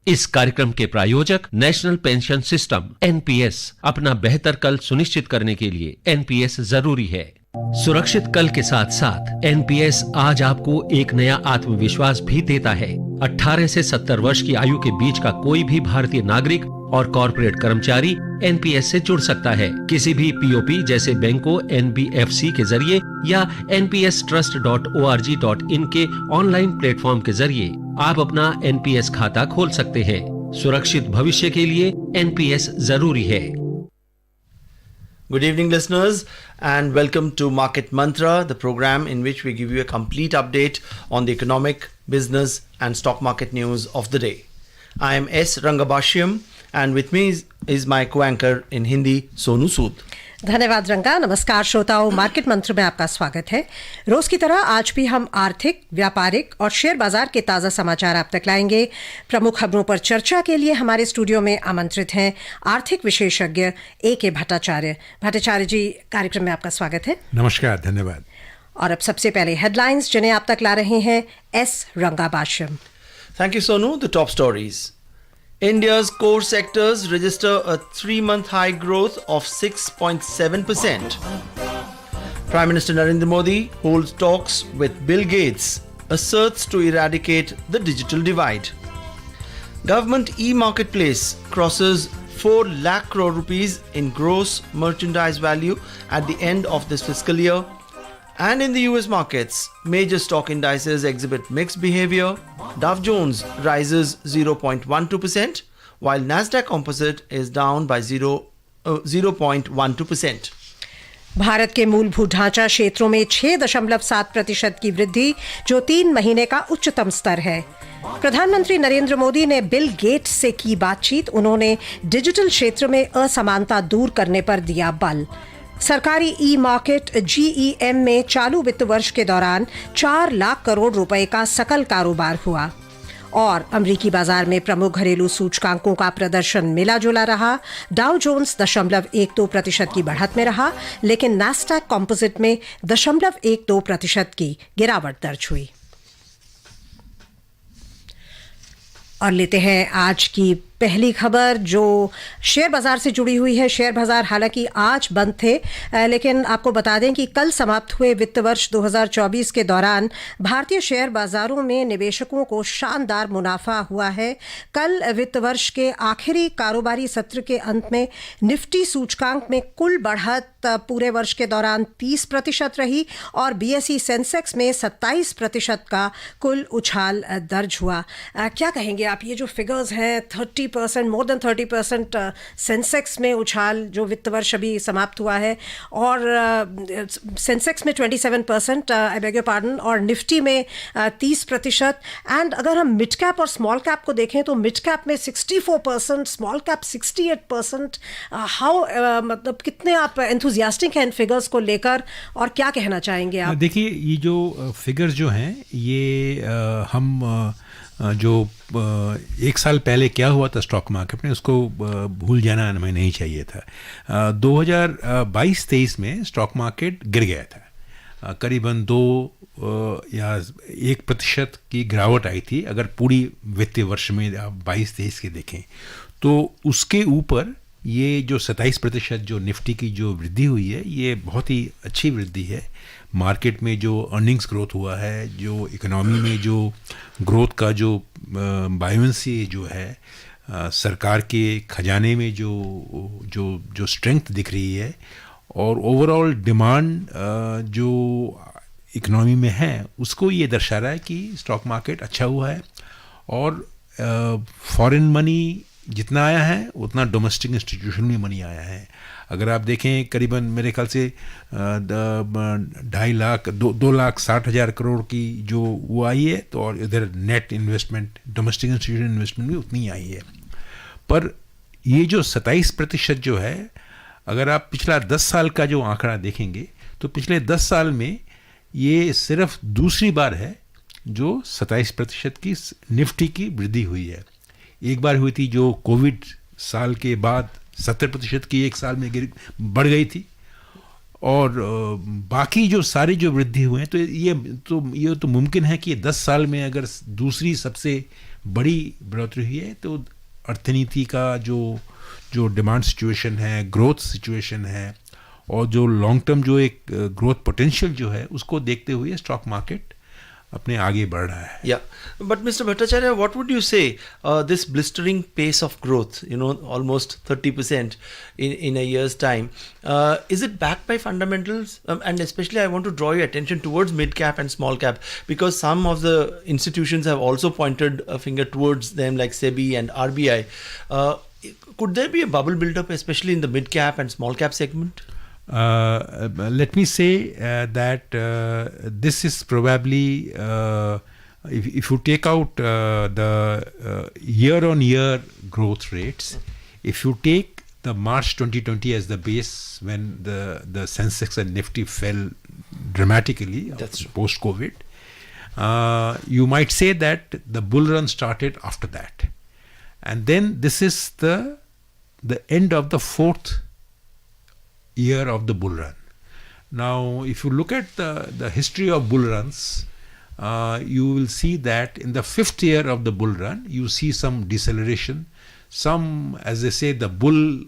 इस कार्यक्रम के प्रायोजक नेशनल पेंशन सिस्टम एनपीएस। अपना बेहतर कल सुनिश्चित करने के लिए एनपीएस जरूरी है। सुरक्षित कल के साथ साथ एनपीएस आज आपको एक नया आत्मविश्वास भी देता है। 18 से 70 वर्ष की आयु के बीच का कोई भी भारतीय नागरिक और कॉर्पोरेट कर्मचारी एनपीएस से जुड़ सकता है। किसी भी पीओपी जैसे बैंकों, एनबीएफसी के जरिए या npstrust.org.in के ऑनलाइन प्लेटफॉर्म के जरिए आप अपना एनपीएस खाता खोल सकते हैं। सुरक्षित भविष्य के लिए एनपीएस जरूरी है। Good evening, listeners, and welcome to Market Mantra, the program in which we give you a complete update on the economic, business, and stock market news of the day. I am S. Rangabashyam, and with me is my co-anchor in Hindi, Sonu Sood. धन्यवाद रंगा। नमस्कार श्रोताओं, market मंत्र में आपका स्वागत है। रोज की तरह आज भी हम आर्थिक, व्यापारिक और शेयर बाजार के ताज़ा समाचार आप तक लाएंगे। प्रमुख खबरों पर चर्चा के लिए हमारे स्टूडियो में आमंत्रित हैं आर्थिक विशेषज्ञ A.K. भट्टाचार्य। भट्टाचार्य जी, कार्यक्रम में आपका स्वागत है। नमस्कार, धन्यवाद। और अब सबसे पहले हेडलाइंस जिन्हें आप तक ला रहे हैं S रंगाबाश्यम। Thank you, Sonu. The top stories. India's core sectors register a 3-month high growth of 6.7%. Prime Minister Narendra Modi holds talks with Bill Gates, asserts to eradicate the digital divide. Government e-marketplace crosses 4 lakh crore rupees in gross merchandise value at the end of this fiscal year. And in the US markets, major stock indices exhibit mixed behavior. Dow Jones rises 0.12%, while Nasdaq Composite is down by 0.12%. Bharat के मूलभूत ढांचा क्षेत्रों में 6.7% की वृद्धि, जो 3 महीने का उच्चतम स्तर है। प्रधानमंत्री नरेंद्र मोदी ने बिल गेट्स से की बातचीत। उन्होंने डिजिटल क्षेत्र में असमानता दूर करने पर दिया बल। सरकारी ई मार्केट GEM में चालू वित्त वर्ष के दौरान 4 लाख करोड़ रुपए का सकल कारोबार हुआ। और अमेरिकी बाजार में प्रमुख घरेलू सूचकांकों का प्रदर्शन मिला जुला रहा। डाउ जोन्स 0.12% की बढ़त में रहा, लेकिन नैस्डैक कॉम्पोजिट में 0.12% की गिरावट दर्ज हुई। और लेते हैं आज की पहली खबर, जो शेयर बाजार से जुड़ी हुई है। शेयर बाजार हालांकि आज बंद थे, लेकिन आपको बता दें कि कल समाप्त हुए वित्त वर्ष 2024 के दौरान भारतीय शेयर बाजारों में निवेशकों को शानदार मुनाफा हुआ है। कल वित्त वर्ष के आखिरी कारोबारी सत्र के अंत में निफ्टी सूचकांक में कुल बढ़त पूरे वर्ष के दौरान 30% रही और BSE सेंसेक्स में 27% का कुल उछाल दर्ज हुआ। क्या कहेंगे आप, ये जो फिगर्स हैं 30%, मोर देन 30% सेंसेक्स में उछाल जो वित्त वर्ष अभी समाप्त हुआ है, और सेंसेक्स में 27%, आई बेग योर पार्डन, और निफ्टी में 30%। एंड अगर हम मिड कैप और स्मॉल कैप को देखें तो मिड कैप में 64%, स्मॉल कैप 68%। हाउ मतलब कितने आप एंथुजियास्टिक हैं इन फिगर्स को लेकर, और क्या कहना चाहेंगे आप? देखिए, ये जो फिगर्स जो हैं ये हम जो 1 साल पहले क्या हुआ था स्टॉक मार्केट में, उसको भूल जाना हमें नहीं चाहिए था। 2022-23 में स्टॉक मार्केट गिर गया था, करीबन 2 या 1% की गिरावट आई थी। अगर पूरी वित्तीय वर्ष में आप 22-23 के देखें तो उसके ऊपर ये जो 27% जो निफ्टी की जो वृद्धि हुई है, ये बहुत ही अच्छी वृद्धि है। मार्केट में जो अर्निंग्स ग्रोथ हुआ है, जो इकोनॉमी में जो ग्रोथ का जो बायोंसी जो है, सरकार के खजाने में जो स्ट्रेंथ दिख रही है, और ओवरऑल डिमांड जो इकोनॉमी में है, उसको ये दर्शा रहा है कि स्टॉक मार्केट अच्छा हुआ है। और फॉरेन मनी जितना आया है उतना डोमेस्टिक इंस्टीट्यूशन में मनी आया है। अगर आप देखें, करीबन मेरे ख्याल से 2,60,000 करोड़ की जो वो आई है, तो और इधर net investment, domestic institution investment भी उतनी आई है। पर ये जो 27% जो है, अगर आप पिछला 10 साल का जो आंकड़ा देखेंगे तो पिछले 10 साल में ये सिर्फ दूसरी बार है जो 27% की निफ्टी की वृद्धि हुई है। एक बार हुई थी जो कोविड साल के बाद 70% की एक साल में बढ़ गई थी, और बाकी जो सारी जो वृद्धि हुए हैं, तो ये तो मुमकिन है कि 10 साल में अगर दूसरी सबसे बड़ी बढ़ोतरी हुई है, तो अर्थनीति का जो डिमांड सिचुएशन है, ग्रोथ सिचुएशन है, और जो लॉन्ग टर्म जो एक ग्रोथ पोटेंशियल जो है, उसको देखते हुए स्टॉक मार्केट अपने आगे बढ़ रहा है. Yeah, but Mr. Bhattacharya, what would you say this blistering pace of growth, almost 30% in a year's time, is it backed by fundamentals? And especially I want to draw your attention towards mid cap and small cap, because some of the institutions have also pointed a finger towards them, like SEBI and RBI. Could there be a bubble built up, especially in the mid cap and small cap segment? Let me say that this is probably, if you take out the year-on-year growth rates, if you take the March 2020 as the base, when the Sensex and Nifty fell dramatically post-COVID, you might say that the bull run started after that. And then this is the end of the fourth year of the bull run. Now, if you look at the history of bull runs, you will see that in the fifth year of the bull run, you see some deceleration. Some, as they say, the bull,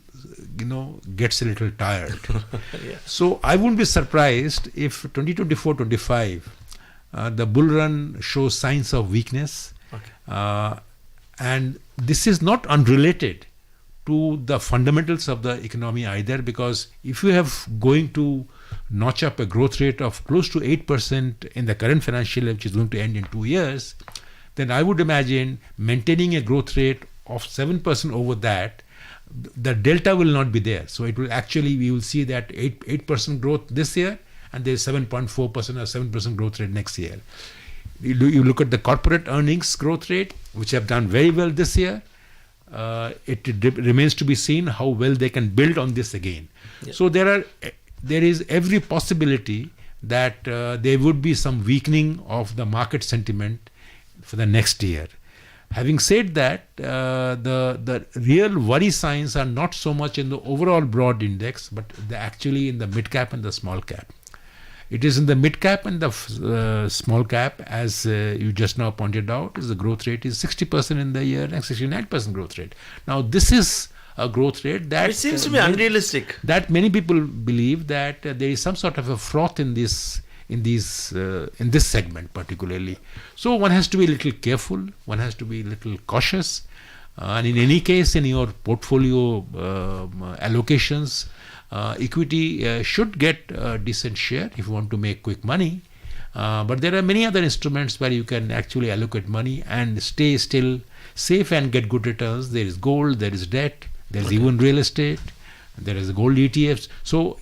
gets a little tired. Yeah. So I wouldn't be surprised if 2024-25, the bull run shows signs of weakness. Okay. And this is not unrelated to the fundamentals of the economy either, because if you have going to notch up a growth rate of close to 8% in the current financial year, which is going to end in 2 years, then I would imagine maintaining a growth rate of 7% over that, the delta will not be there. So it will actually, we will see that 8% growth this year, and there is 7.4% or 7% growth rate next year. You look at the corporate earnings growth rate, which have done very well this year. It remains to be seen how well they can build on this again. Yeah. So there is every possibility that there would be some weakening of the market sentiment for the next year. Having said that, the real worry signs are not so much in the overall broad index, but actually in the mid cap and the small cap. It is in the mid cap and the small cap, as you just now pointed out, is the growth rate is 60% in the year and 69% growth rate. Now this is a growth rate that which seems to be unrealistic. That many people believe that there is some sort of a froth in this segment particularly. So one has to be a little careful. One has to be a little cautious. And in any case, in your portfolio allocations, equity should get a decent share if you want to make quick money. But there are many other instruments where you can actually allocate money and stay still safe and get good returns. There is gold, there is debt, there is even real estate, there is gold ETFs. So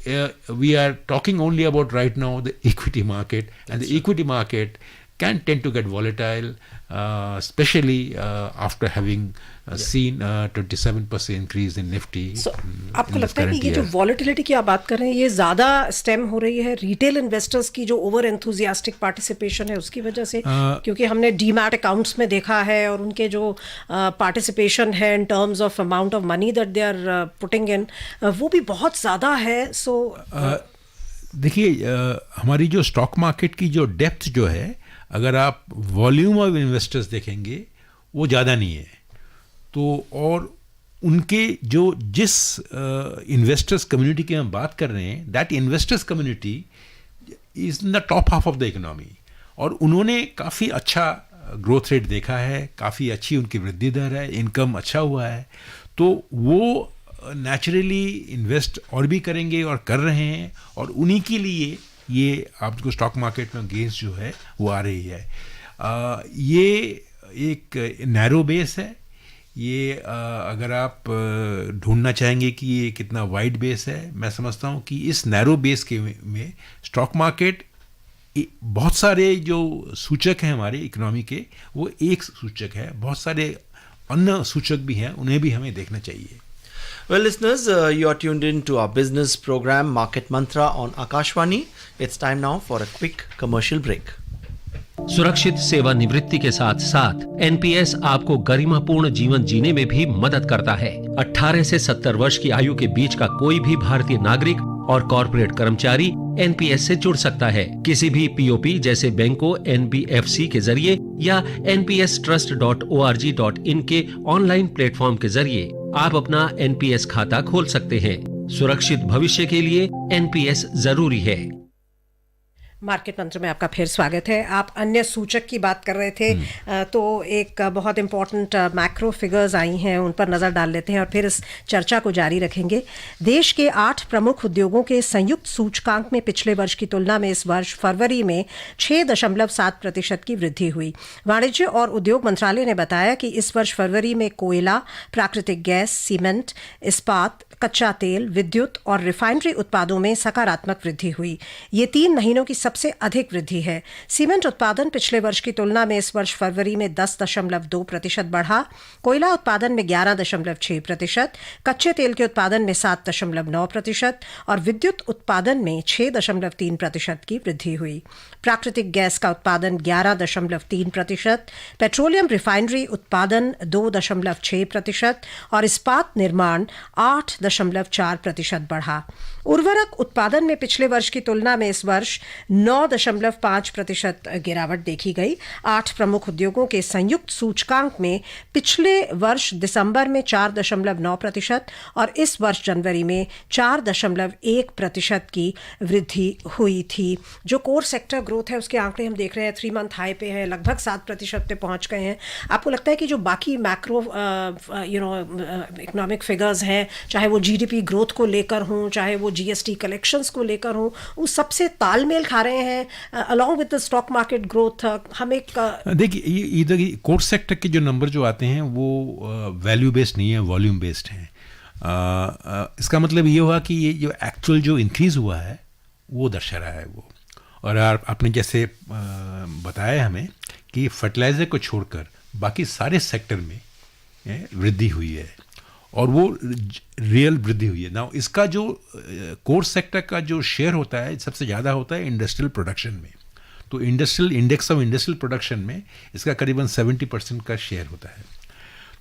we are talking only about right now the equity market, and the equity market can tend to get volatile, especially after having seen 27% increase in Nifty. So, आपको लगता है कि ये जो volatility की आप बात कर रहे हैं, ये ज़्यादा स्टेम हो रही है रिटेल इन्वेस्टर्स की जो ओवर एंथुजियास्टिक पार्टिसिपेशन है उसकी वजह से, क्योंकि हमने डीमैट अकाउंट्स में देखा है और उनके जो पार्टिसिपेशन है in terms of amount of money that they are putting in, वो भी बहुत ज़्यादा है. सो देखिए, हमारी जो स्टॉक मार्केट की जो डेप्थ जो है, अगर आप वॉल्यूम ऑफ इन्वेस्टर्स देखेंगे वो ज़्यादा नहीं है. तो और उनके जिस इन्वेस्टर्स कम्युनिटी की हम बात कर रहे हैं, that investors community is in the top half of the economy, और उन्होंने काफ़ी अच्छा ग्रोथ रेट देखा है, काफ़ी अच्छी उनकी वृद्धि दर है, इनकम अच्छा हुआ है. तो वो नेचुरली इन्वेस्ट और भी करेंगे और कर रहे हैं, और उन्हीं के लिए ये आपको स्टॉक मार्केट में गेंस जो है वो आ रही है. ये एक नैरो बेस है. ये अगर आप ढूंढना चाहेंगे कि ये कितना वाइड बेस है, मैं समझता हूँ कि इस नैरो बेस के में स्टॉक मार्केट, बहुत सारे जो सूचक हैं हमारे इकोनॉमी के, वो एक सूचक है. बहुत सारे अन्य सूचक भी हैं, उन्हें भी हमें देखना चाहिए. Well, listeners, you are tuned in to our business program Market Mantra on Akashvani. It's time now for a quick commercial break. सुरक्षित सेवानिवृत्ति के साथ साथ एनपीएस आपको गरिमापूर्ण जीवन जीने में भी मदद करता है. 18 से 70 वर्ष की आयु के बीच का कोई भी भारतीय नागरिक और कॉर्पोरेट कर्मचारी एनपीएस से जुड़ सकता है। किसी भी पीओपी जैसे बैंकों, एनबीएफसी के जरिए या npstrust.org.in के ऑनलाइन प्लेटफॉर्म के जरिए आप अपना एनपीएस खाता खोल सकते हैं। सुरक्षित भविष्य के लिए एनपीएस जरूरी है। मार्केट मंत्र में आपका फिर स्वागत है। आप अन्य सूचक की बात कर रहे थे, तो एक बहुत इंपॉर्टेंट मैक्रो फिगर्स आई हैं, उन पर नज़र डाल लेते हैं और फिर इस चर्चा को जारी रखेंगे। देश के 8 प्रमुख उद्योगों के संयुक्त सूचकांक में पिछले वर्ष की तुलना में इस वर्ष फरवरी में 6.7% की वृद्धि हुई। वाणिज्य और उद्योग मंत्रालय ने बताया कि इस वर्ष फरवरी में कोयला, प्राकृतिक गैस, सीमेंट, इस्पात, कच्चा तेल, विद्युत और रिफाइनरी उत्पादों में सकारात्मक वृद्धि हुई। ये 3 महीनों की सबसे अधिक वृद्धि है। सीमेंट उत्पादन पिछले वर्ष की तुलना में इस वर्ष फरवरी में 10.2% बढ़ा। कोयला उत्पादन में 11.6%, कच्चे तेल के उत्पादन में 7.9% और विद्युत उत्पादन में 6.3% की वृद्धि हुई। प्राकृतिक गैस का उत्पादन 11.3%, पेट्रोलियम रिफाइनरी उत्पादन 2.6% और इस्पात निर्माण 8.4% बढ़ा। उर्वरक उत्पादन में पिछले वर्ष की तुलना में इस वर्ष 9.5% गिरावट देखी गई। 8 प्रमुख उद्योगों के संयुक्त सूचकांक में पिछले वर्ष दिसंबर में 4.9% और इस वर्ष जनवरी में 4.1% की वृद्धि हुई थी। जो कोर सेक्टर ग्रोथ है उसके आंकड़े हम देख रहे हैं 3 मंथ हाई पे है, लगभग 7% पे पहुंच गए हैं। आपको लगता है कि जो बाकी मैक्रो इकोनॉमिक फिगर्स हैं, चाहे वो जीडीपी ग्रोथ को लेकर हों, चाहे वो जीएसटी कलेक्शंस को लेकर हों, वो सबसे तालमेल खा रहे हैं along with the stock market growth? हम एक देखिए, इधर कोर सेक्टर के जो नंबर जो आते हैं वो वैल्यू बेस्ड नहीं है, वॉल्यूम बेस्ड हैं। इसका मतलब ये हुआ कि ये जो एक्चुअल जो इंक्रीज हुआ है वो दर्शा रहा है वो। और आपने जैसे बताया हमें कि फर्टिलाइजर को छोड़कर बाकी सारे सेक्टर में वृद्धि हुई है और वो रियल वृद्धि हुई है। नाउ इसका जो कोर सेक्टर का जो शेयर होता है सबसे ज़्यादा होता है इंडस्ट्रियल प्रोडक्शन में। तो industrial index of industrial production में इसका करीबन 70% का शेयर होता है।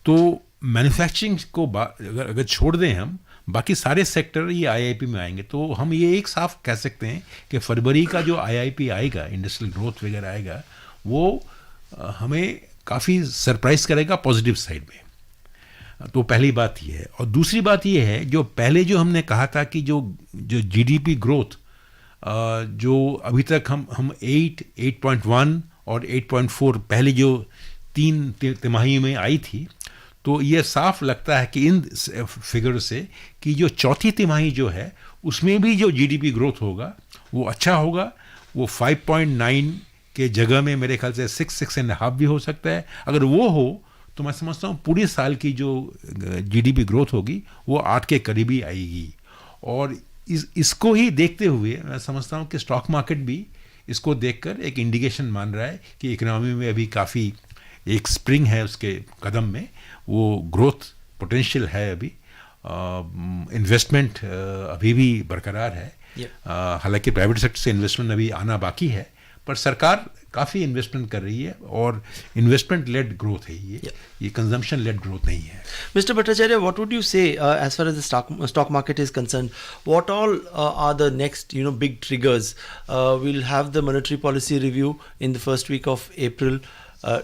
तो मैन्युफैक्चरिंग को अगर छोड़ दें हम, बाकी सारे सेक्टर ये आईआईपी में आएंगे। तो हम ये एक साफ कह सकते हैं कि फरवरी का जो आईआईपी आएगा, इंडस्ट्रियल ग्रोथ वगैरह आएगा, वो हमें काफ़ी सरप्राइज करेगा पॉजिटिव साइड में। तो पहली बात ये है। और दूसरी बात ये है, जो पहले जो हमने कहा था कि जो जीडीपी ग्रोथ जो अभी तक हम 8.1 और 8.4 पहले जो 3 तिमाही में आई थी, तो ये साफ लगता है कि इन फिगर से कि जो चौथी तिमाही जो है उसमें भी जो जीडीपी ग्रोथ होगा वो अच्छा होगा। वो 5.9 के जगह में मेरे ख्याल से 6.5 भी हो सकता है। अगर वो हो तो मैं समझता हूँ पूरे साल की जो जीडीपी ग्रोथ होगी वो 8 के करीब ही आएगी। और इसको ही देखते हुए मैं समझता हूँ कि स्टॉक मार्केट भी इसको देखकर एक इंडिकेशन मान रहा है कि इकोनॉमी में अभी काफ़ी एक स्प्रिंग है उसके कदम में, वो ग्रोथ पोटेंशियल है अभी। इन्वेस्टमेंट अभी भी बरकरार है। हालांकि प्राइवेट सेक्टर से इन्वेस्टमेंट अभी आना बाकी है, पर सरकार काफ़ी इन्वेस्टमेंट कर रही है और इन्वेस्टमेंट लेड ग्रोथ है ये कंजम्पशन लेड ग्रोथ नहीं है। Mr. Bhattacharya, what would you say as far as the stock market is concerned? What all are the next big triggers? We'll have the monetary policy review in the first week of April.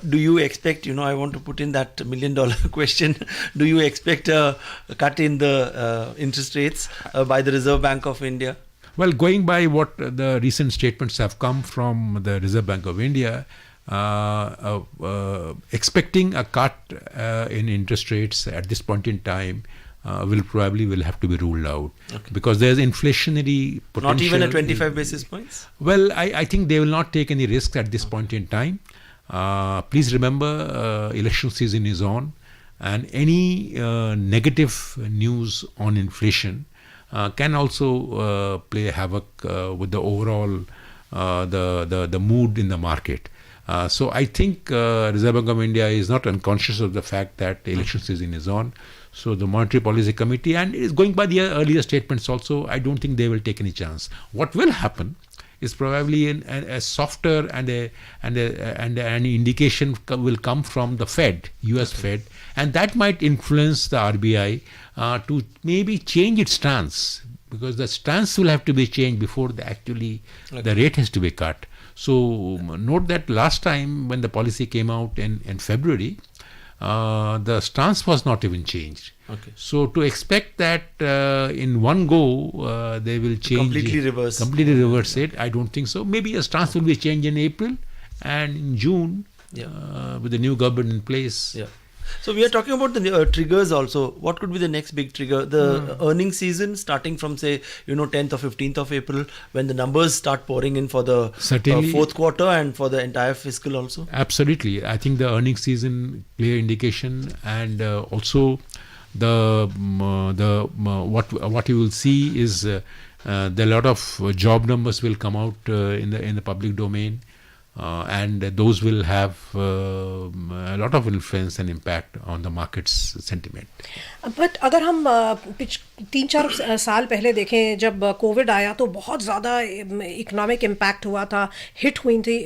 Do you expect, I want to put in that $1 million question, do you expect a cut in the interest rates by the Reserve Bank of India? Well, going by what the recent statements have come from the Reserve Bank of India, expecting a cut in interest rates at this point in time will have to be ruled out. Okay. Because there's inflationary potential. Not even at 25 basis points? Well, I think they will not take any risks at this point in time. Please remember, election season is on, and any negative news on inflation can also play havoc with the overall the mood in the market. So I think Reserve Bank of India is not unconscious of the fact that the election season is on. So the Monetary Policy Committee, and it is going by the earlier statements also, I don't think they will take any chance. What will happen is probably a softer and an indication will come from the Fed, US Fed, and that might influence the RBI to maybe change its stance. because the stance will have to be changed before the rate has to be cut. So note that last time when the policy came out in February, the stance was not even changed. Okay. So to expect that in one go they will change completely reverse it, I don't think so. Maybe a stance will be changed in April and in June with the new government in place. Yeah. So we are talking about the triggers also. What could be the next big trigger? The earnings season starting from, say, 10th or 15th of April, when the numbers start pouring in for the fourth quarter and for the entire fiscal also? Absolutely. I think the earnings season, clear indication, and also what you will see is there are a lot of job numbers will come out in the public domain. And those will have a lot of influence and impact on the market's sentiment. But अगर हम 3-4 साल पहले देखें, जब Covid आया तो बहुत ज़्यादा इकोनॉमिक इम्पैक्ट हुआ था, हिट हुई थी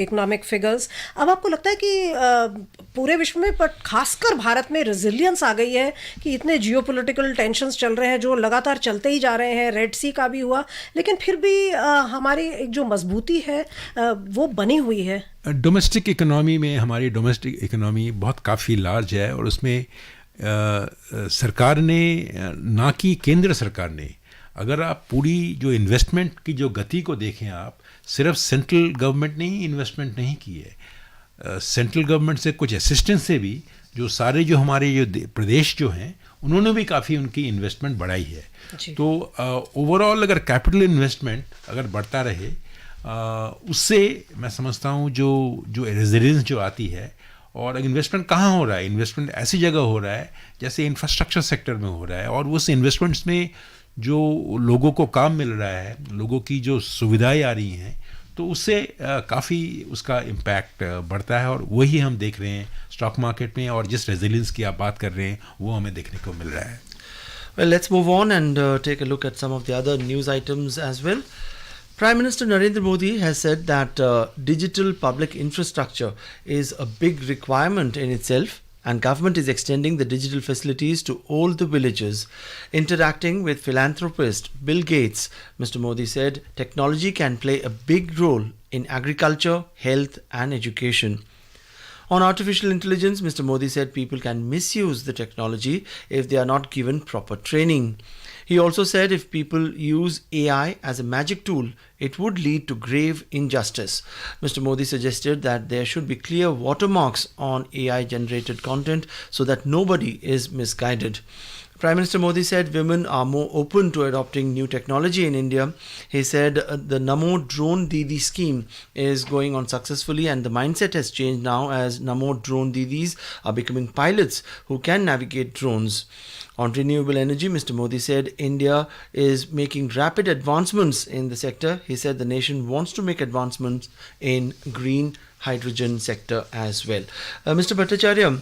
इकोनॉमिक फिगर्स. अब आपको लगता है कि पूरे विश्व में, पर खासकर भारत में रेजिलियंस आ गई है कि इतने जियोपॉलिटिकल टेंशन्स चल रहे हैं जो लगातार चलते ही जा रहे हैं, रेड सी का भी हुआ, लेकिन फिर भी हमारी एक जो मजबूती है वो बनी हुई है. डोमेस्टिक इकोनॉमी में हमारी डोमेस्टिक इकोनॉमी बहुत काफ़ी लार्ज है और उसमें सरकार ने, ना कि केंद्र सरकार ने, अगर आप पूरी जो इन्वेस्टमेंट की जो गति को देखें, आप सिर्फ सेंट्रल गवर्नमेंट ने ही इन्वेस्टमेंट नहीं की है, सेंट्रल गवर्नमेंट से कुछ असिस्टेंस से भी जो सारे जो हमारे जो प्रदेश जो हैं उन्होंने भी काफ़ी उनकी इन्वेस्टमेंट बढ़ाई है. तो ओवरऑल अगर कैपिटल इन्वेस्टमेंट अगर बढ़ता रहे, उससे मैं समझता हूँ जो रेजिलियंस जो आती है. और इन्वेस्टमेंट कहाँ हो रहा है? इन्वेस्टमेंट ऐसी जगह हो रहा है जैसे इंफ्रास्ट्रक्चर सेक्टर में हो रहा है, और उस इन्वेस्टमेंट्स में जो लोगों को काम मिल रहा है, लोगों की जो सुविधाएं आ रही हैं, तो उससे काफ़ी उसका इम्पैक्ट बढ़ता है. और वही हम देख रहे हैं स्टॉक मार्केट में, और जिस रेजिलियंस की आप बात कर रहे हैं वो हमें देखने को मिल रहा है. Well, let's move on and take a look at some of the other news items as well. Prime Minister Narendra Modi has said that digital public infrastructure is a big requirement in itself, and government is extending the digital facilities to all the villages. Interacting with philanthropist Bill Gates, Mr. Modi said technology can play a big role in agriculture, health and education. On artificial intelligence, Mr. Modi said people can misuse the technology if they are not given proper training. He also said if people use AI as a magic tool, it would lead to grave injustice. Mr. Modi suggested that there should be clear watermarks on AI-generated content so that nobody is misguided. Prime Minister Modi said women are more open to adopting new technology in India. He said the Namo Drone Didi scheme is going on successfully, and the mindset has changed now as Namo Drone Didis are becoming pilots who can navigate drones. On renewable energy, Mr. Modi said India is making rapid advancements in the sector. He said the nation wants to make advancements in green hydrogen sector as well. Mr. Bhattacharya,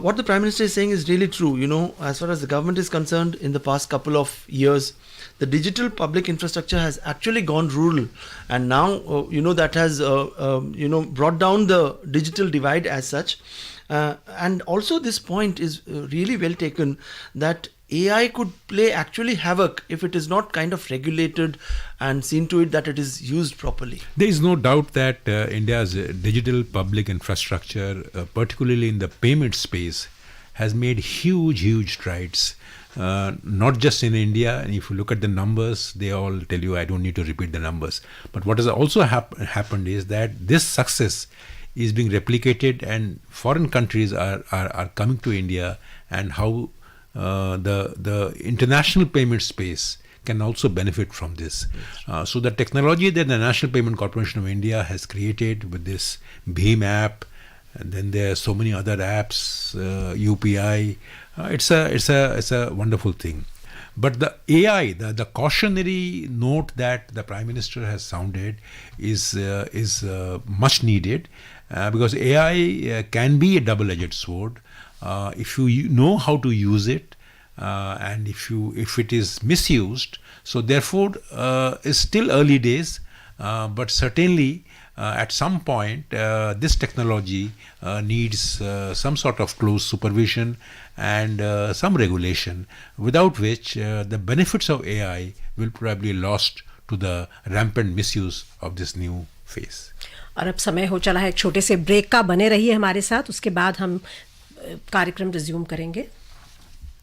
what the Prime Minister is saying is really true. As far as the government is concerned, in the past couple of years, the digital public infrastructure has actually gone rural, and now that has brought down the digital divide as such. And also this point is really well taken, that AI could play actually havoc if it is not kind of regulated and seen to it that it is used properly. There is no doubt that India's digital public infrastructure, particularly in the payment space, has made huge strides. Not just in India, and if you look at the numbers, they all tell you, I don't need to repeat the numbers. But what has also happened is that this success is being replicated, and foreign countries are coming to India, and how the international payment space can also benefit from this. So the technology that the National Payment Corporation of India has created with this BHIM app, and then there are so many other apps, UPI, it's a wonderful thing. But the AI, the cautionary note that the Prime Minister has sounded is much needed, because AI can be a double-edged sword if you know how to use it, and if it is misused. So therefore, it's still early days, but certainly at some point this technology needs some sort of close supervision and some regulation, without which the benefits of AI will probably lost to the rampant misuse of this new phase. और अब समय हो चला है एक छोटे से break का। बने रहिए हमारे साथ, उसके बाद हम कार्यक्रम रिज्यूम करेंगे।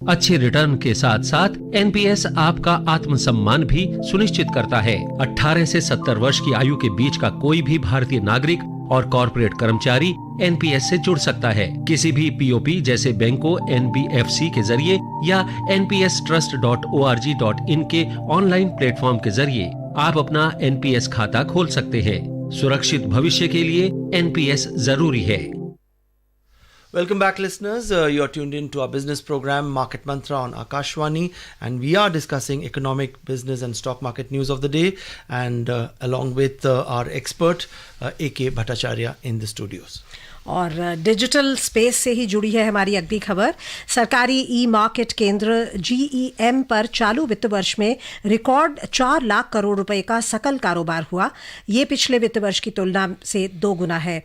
अच्छे रिटर्न के साथ साथ एनपीएस आपका आत्मसम्मान भी सुनिश्चित करता है। 18 से 70 वर्ष की आयु के बीच का कोई भी भारतीय नागरिक और कॉर्पोरेट कर्मचारी एनपीएस से जुड़ सकता है। किसी भी पीओपी जैसे बैंकों, एनबीएफसी के जरिए या npstrust.org.in के ऑनलाइन प्लेटफॉर्म के जरिए आप अपना एनपीएस खाता खोल सकते हैं। सुरक्षित भविष्य के लिए एनपीएस जरूरी है। Welcome back, listeners. You're tuned in to our business program Market Mantra on Akashwani, and we are discussing economic, business and stock market news of the day, and along with our expert AK Bhattacharya in the studios. और digital space से ही जुड़ी है हमारी अगली खबर। सरकारी ई market केंद्र GEM पर चालू वित्त वर्ष में रिकॉर्ड 4 लाख करोड़ रुपए का सकल कारोबार हुआ। ये पिछले वित्त वर्ष की तुलना से 2 गुना है।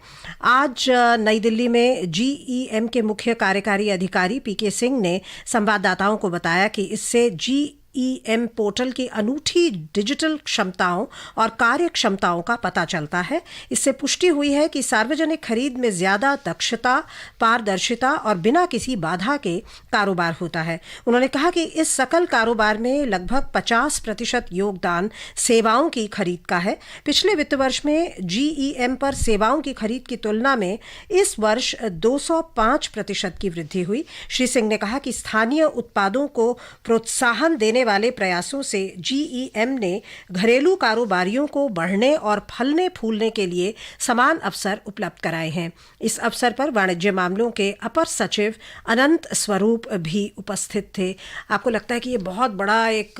आज नई दिल्ली में GEM के मुख्य कार्यकारी अधिकारी PK सिंह ने संवाददाताओं को बताया कि इससे GEM पोर्टल की अनूठी डिजिटल क्षमताओं और कार्य क्षमताओं का पता चलता है। इससे पुष्टि हुई है कि सार्वजनिक खरीद में ज्यादा दक्षता, पारदर्शिता और बिना किसी बाधा के कारोबार होता है। उन्होंने कहा कि इस सकल कारोबार में लगभग 50% योगदान सेवाओं की खरीद का है। पिछले वित्त वर्ष में GEM पर सेवाओं की खरीद की तुलना में इस वर्ष 205% की वृद्धि हुई। श्री सिंह ने कहा कि स्थानीय उत्पादों को प्रोत्साहन देने वाले प्रयासों से GEM ने घरेलू कारोबारियों को बढ़ने और फलने फूलने के लिए समान अवसर उपलब्ध कराए हैं। इस अवसर पर वाणिज्य मामलों के अपर सचिव अनंत स्वरूप भी उपस्थित थे। आपको लगता है कि ये बहुत बड़ा एक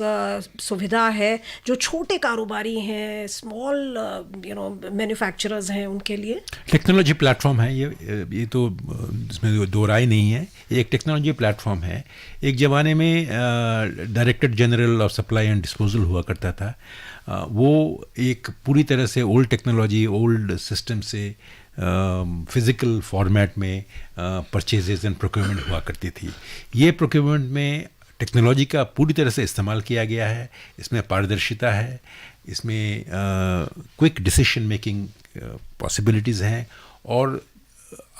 सुविधा है जो छोटे कारोबारी हैं, स्मॉल मैन्युफैक्चरर्स हैं, उनके लिए? टेक्नोलॉजी प्लेटफॉर्म है ये तो इसमें दो राय नहीं है। ये एक टेक्नोलॉजी प्लेटफॉर्म है। एक ज़माने में director general of supply and disposal हुआ करता था। वो एक पूरी तरह से ओल्ड टेक्नोलॉजी, ओल्ड सिस्टम से फिज़िकल फॉर्मेट में परचेजेज एंड प्रोक्योरमेंट हुआ करती थी। ये प्रोक्योरमेंट में टेक्नोलॉजी का पूरी तरह से इस्तेमाल किया गया है। इसमें पारदर्शिता है, इसमें क्विक डिसीजन मेकिंग पॉसिबिलिटीज़ हैं। और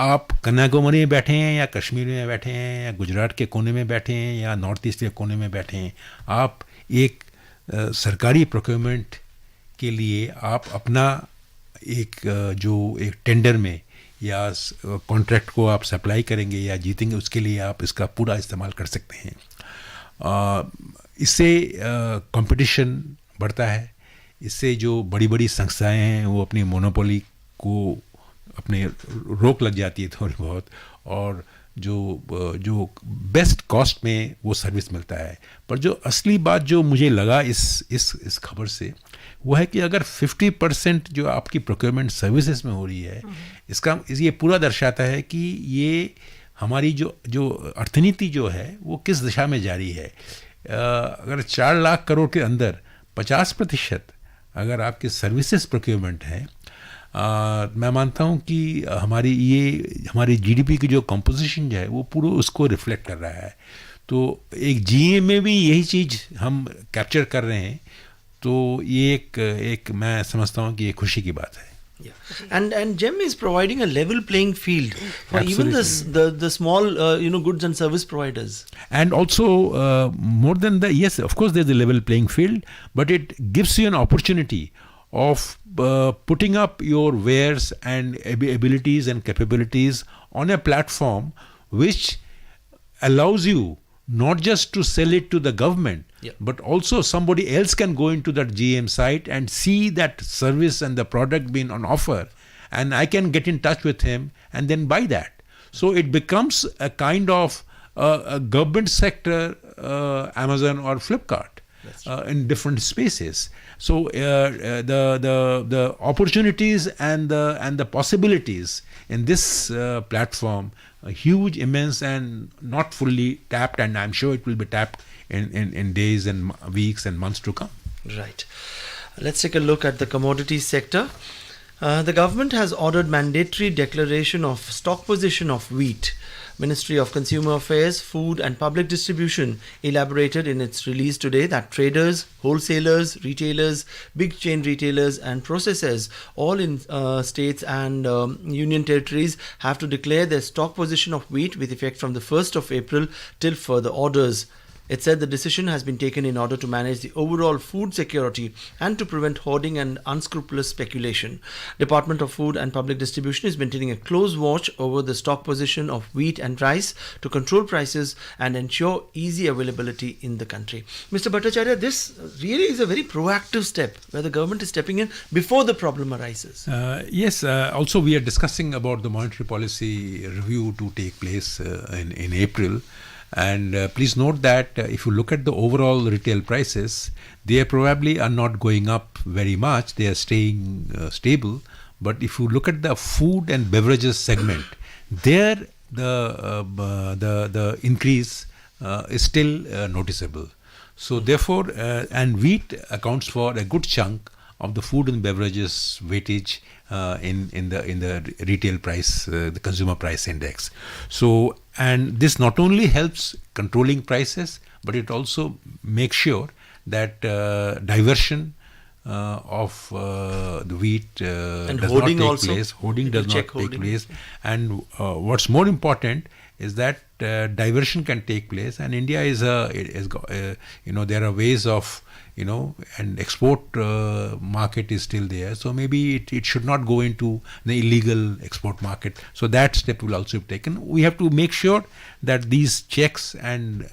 आप कन्याकुमारी में बैठे हैं या कश्मीर में बैठे हैं या गुजरात के कोने में बैठे हैं या नॉर्थ ईस्ट के कोने में बैठे हैं, आप एक सरकारी प्रोक्योरमेंट के लिए आप अपना एक टेंडर में या कॉन्ट्रैक्ट को आप सप्लाई करेंगे या जीतेंगे, उसके लिए आप इसका पूरा इस्तेमाल कर सकते हैं। इससे कंपटीशन बढ़ता है। इससे जो बड़ी बड़ी संस्थाएं हैं वो अपनी मोनोपोली को अपने रोक लग जाती है थोड़ी बहुत, और जो बेस्ट कॉस्ट में वो सर्विस मिलता है। पर जो असली बात जो मुझे लगा इस खबर से वो है कि अगर 50% जो आपकी प्रोक्योरमेंट सर्विसेज में हो रही है, ये पूरा दर्शाता है कि ये हमारी जो अर्थनीति जो है वो किस दिशा में जा रही है। अगर 4 लाख करोड़ के अंदर 50% अगर आपकी सर्विसेज प्रोक्योरमेंट है, मैं मानता हूँ कि हमारी जीडीपी की जो कंपोजिशन है वो पूरा उसको रिफ्लेक्ट कर रहा है। तो एक GEM में भी यही चीज़ हम कैप्चर कर रहे हैं। तो ये एक मैं समझता हूँ कि ये खुशी की बात है। Yeah. And GEM is providing a level playing field for Absolutely. even the small goods and service providers. And also more than that, yes, of course there's a level playing field, but it gives you an opportunity of putting up your wares and abilities and capabilities on a platform which allows you not just to sell it to the government, Yeah. but also somebody else can go into that GM site and see that service and the product being on offer, and I can get in touch with him and then buy that. So it becomes a kind of a government sector Amazon or Flipkart in different spaces. So the opportunities and the possibilities in this platform are huge, immense, and not fully tapped, and I'm sure it will be tapped in days and weeks and months to come. Right. Let's take a look at the commodities sector. The government has ordered mandatory declaration of stock position of wheat. Ministry of Consumer Affairs, Food and Public Distribution elaborated in its release today that traders, wholesalers, retailers, big chain retailers and processors all in states and union territories have to declare their stock position of wheat with effect from the 1st of April till further orders. It said the decision has been taken in order to manage the overall food security and to prevent hoarding and unscrupulous speculation. Department of Food and Public Distribution is maintaining a close watch over the stock position of wheat and rice to control prices and ensure easy availability in the country. Mr. Bhattacharya, this really is a very proactive step where the government is stepping in before the problem arises. Yes, also we are discussing about the monetary policy review to take place in April. And please note that if you look at the overall retail prices, they probably are not going up very much. They are staying stable. But if you look at the food and beverages segment, there the increase is still noticeable. So therefore, and wheat accounts for a good chunk of the food and beverages weightage in the retail price, the consumer price index. So, and this not only helps controlling prices, but it also makes sure that diversion of the wheat does not take place. Hoarding does not take place. And what's more important is that diversion can take place. And India there are ways of, and export market is still there. So maybe it should not go into the illegal export market. So that step will also be taken. We have to make sure that these checks and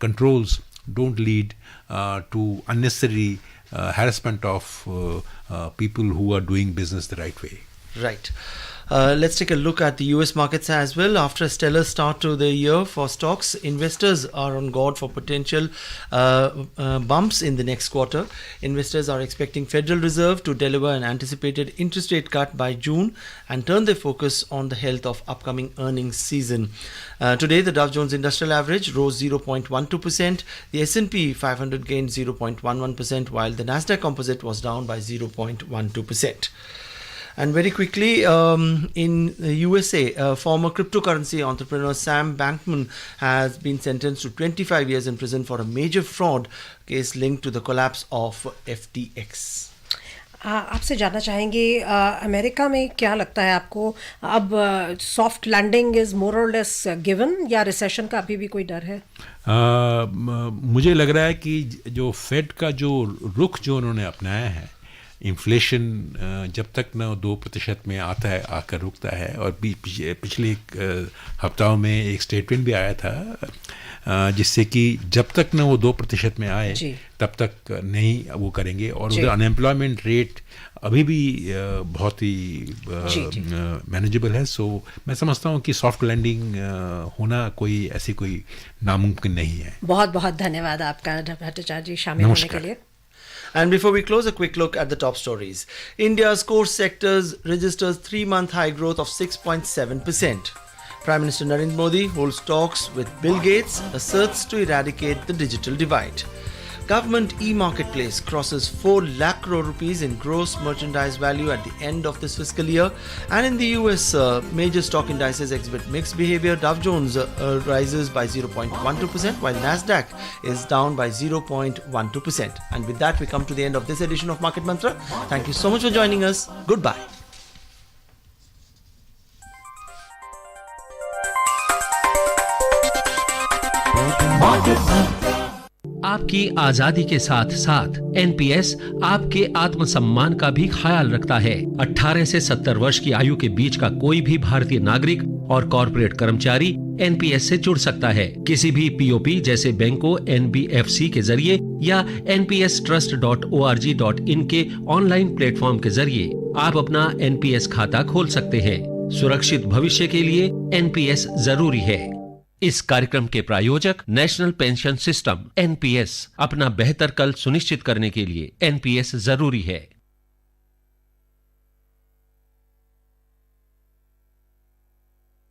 controls don't lead to unnecessary harassment of people who are doing business the right way. Right. Let's take a look at the US markets as well. After a stellar start to the year for stocks, investors are on guard for potential bumps in the next quarter. Investors are expecting Federal Reserve to deliver an anticipated interest rate cut by June and turn their focus on the health of upcoming earnings season. Today, the Dow Jones Industrial Average rose 0.12%. The S&P 500 gained 0.11%, while the Nasdaq Composite was down by 0.12%. And very quickly, in the USA, former cryptocurrency entrepreneur Sam Bankman has been sentenced to 25 years in prison for a major fraud case linked to the collapse of FTX. आपसे जानना चाहेंगे America में क्या लगता है आपको, अब soft landing is more और लेस गिवन या रिसेशन का अभी भी कोई डर है? मुझे लग रहा है कि जो फेड का जो रुख जो उन्होंने अपनाया है, इन्फ्लेशन जब तक न 2% में आता है आकर रुकता है, और पिछले हफ्ताओं में एक स्टेटमेंट भी आया था जिससे कि जब तक न वो 2% में आए तब तक नहीं वो करेंगे, और उधर अनएम्प्लॉयमेंट रेट अभी भी बहुत ही मैनेजेबल है. सो मैं समझता हूँ कि सॉफ्ट लैंडिंग होना ऐसी कोई नामुमकिन नहीं है. बहुत बहुत धन्यवाद आपका भट्टाचार्य जी शामिल होने के लिए. And before we close, a quick look at the top stories. India's core sectors registers 3-month high growth of 6.7%. Prime Minister Narendra Modi holds talks with Bill Gates, asserts to eradicate the digital divide. Government e-marketplace crosses 4 lakh crore rupees in gross merchandise value at the end of this fiscal year. And in the US, major stock indices exhibit mixed behavior. Dow Jones rises by 0.12%, while Nasdaq is down by 0.12%. And with that, we come to the end of this edition of Market Mantra. Thank you so much for joining us. Goodbye. आपकी आजादी के साथ साथ NPS आपके आत्मसम्मान का भी ख्याल रखता है. 18 से 70 वर्ष की आयु के बीच का कोई भी भारतीय नागरिक और कॉर्पोरेट कर्मचारी एनपीएस से जुड़ सकता है. किसी भी पीओपी जैसे बैंकों, एनबीएफसी के जरिए या npstrust.org.in के ऑनलाइन प्लेटफॉर्म के जरिए आप अपना एनपीएस खाता खोल सकते हैं. सुरक्षित भविष्य के लिए एनपीएस जरूरी है. इस कार्यक्रम के प्रायोजक नेशनल पेंशन सिस्टम एनपीएस. अपना बेहतर कल सुनिश्चित करने के लिए एनपीएस जरूरी है.